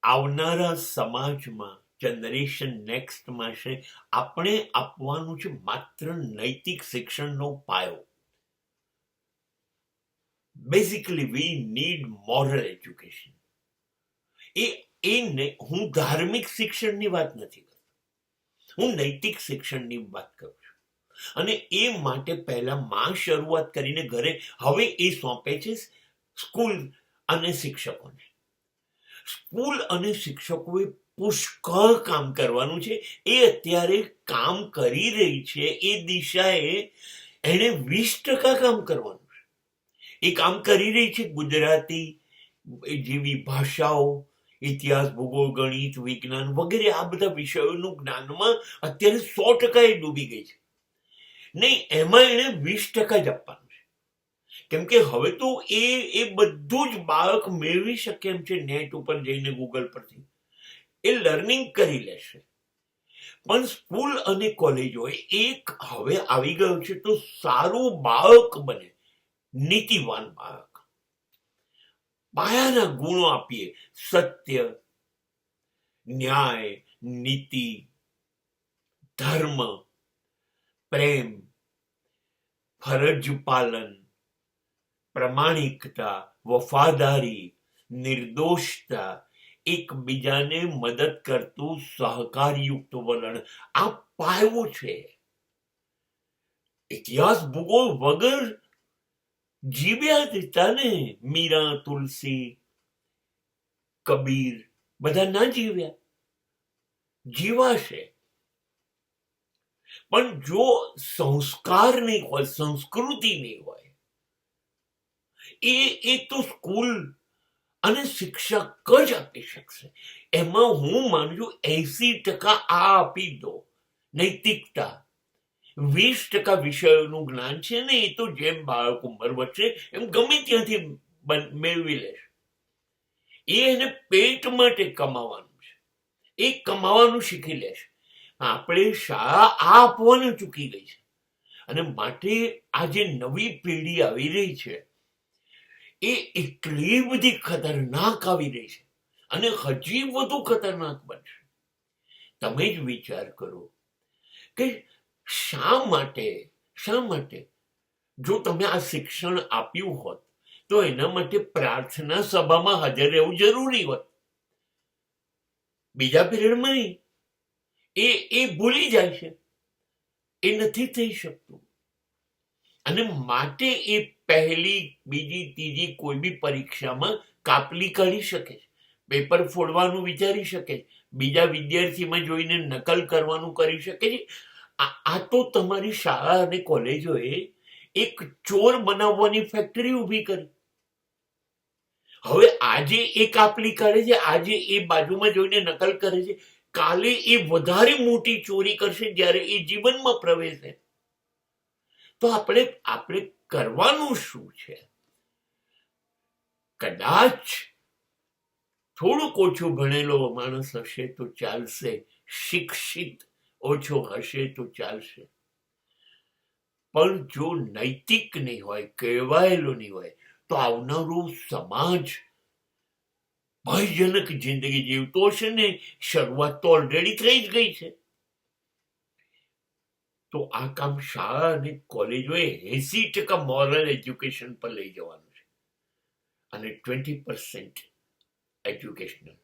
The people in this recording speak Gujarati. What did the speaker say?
આવનારા સમાજમાં જનરેશન નેક્સ્ટમાં છે, આપણે આપવાનું છે માત્ર નૈતિક શિક્ષણનો પાયો. Basically we need moral education. હું ધાર્મિક શિક્ષણની વાત નથી કરતો, હું નૈતિક શિક્ષણની વાત કરું છું. અને એ માટે પહેલા માં શરૂઆત કરીને ઘરે, હવે એ સોંપે છે સ્કૂલ અને શિક્ષકોને. સ્કૂલ અને શિક્ષકોએ પુષ્કળ કામ કરવાનું છે. એ અત્યારે કામ કરી રહી છે એ દિશાએ એને 20% કામ કરવાનું છે. એ કામ કરી રહી છે ગુજરાતી જેવી ભાષાઓ, ઇતિહાસ, ભૂગોળ, ગણિત, વિજ્ઞાન વગેરે આ બધા વિષયોનું જ્ઞાનમાં અત્યારે 100% એ ડૂબી ગઈ છે. નહીં, એમાં એને 20% જ આપવાનું છે. કેમ કે હવે તો એ બધું જ બાળક મેળવી શકે એમ છે નેટ ઉપર જઈને, ગૂગલ પરથી એ લર્નિંગ કરી લેશે. પણ સ્કૂલ અને કોલેજોએ એક હવે આવી ગયું છે તો સારું બાળક બને, નીતિવાન બાળક, પાયાના ગુણો આપીએ: સત્ય, ન્યાય, નીતિ, ધર્મ, પ્રેમ, ફરજ પાલન, પ્રમાણિકતા, વફાદારી, નિર્દોષતા, એકબીજાને મદદ કરતું સહકારયુક્ત વલણ. આ પાયો છે. ઇતિહાસ ભૂગોળ વગર જીવ્યા જ હતા ને મીરા, તુલસી, કબીર, બધા ના જીવ્યા? જીવાશે. પણ જો સંસ્કાર નહીં હોય, સંસ્કૃતિ નહીં હોય, એ તો સ્કૂલ અને શિક્ષક જ આપી શકશે. એમાં હું માનું છું 80% આ આપી દો, નૈતિકતા. 20% વિષયોનું જ્ઞાન છે ને એ તો જેમ બાળક ઉંમર વધશે એમ ગમે ત્યાંથી મેળવી લેશે. એને પેટ માટે કમાવાનું છે, એ કમાવાનું શીખી લેશે. આપણે શાળા આ આપવાનું ચૂકી ગઈ છે. અને માટે આ જે નવી પેઢી આવી રહી છે એ એટલી બધી ખતરનાક આવી રહી છે અને હજી વધુ ખતરનાક બનશે. તમે જ વિચાર કરો કે શા માટે જો તમે આ શિક્ષણ આપ્યું હોત તો એના માટે પ્રાર્થના સભામાં હાજર રહેવું જરૂરી હોત. બીજા પીરિયડમાં નહીં. એ ભૂલી જાય છે, એ નથી થઈ શકતું. અને માટે એ પહેલી, બીજી, ત્રીજી કોઈ બી પરીક્ષામાં કાપલી કરી શકે છે, પેપર ફોડવાનું વિચારી શકે છે, બીજા વિદ્યાર્થીમાં જોઈને નકલ કરવાનું કરી શકે છે. આ તો તમારી શાળા અને કોલેજોએ એક ચોર બનાવવાની ફેક્ટરી ઊભી કરી. હવે આજે એ કાપલી કરે છે, આજે એ બાજુમાં જોઈને નકલ કરે છે, કાલે એ વધારે મોટી ચોરી કરશે જ્યારે એ જીવનમાં પ્રવેશે. તો આપણે કરવાનું શું છે? કદાચ થોડુંક ઓછો ભણેલો માણસ હશે તો ચાલશે, શિક્ષિત ઓછો હશે તો ચાલશે. પણ જો નૈતિક નહીં હોય, કહેવાયેલો નહીં હોય, તો આવનારો સમાજ ભયજનક જિંદગી જીવતો હશે ને. શરૂઆત તો ઓલરેડી થઈ જ ગઈ છે. તો આ કામ શાળા અને કોલેજોએ 80% મોરલ એજ્યુકેશન પર લઈ જવાનું છે અને 20% એજ્યુકેશનલ.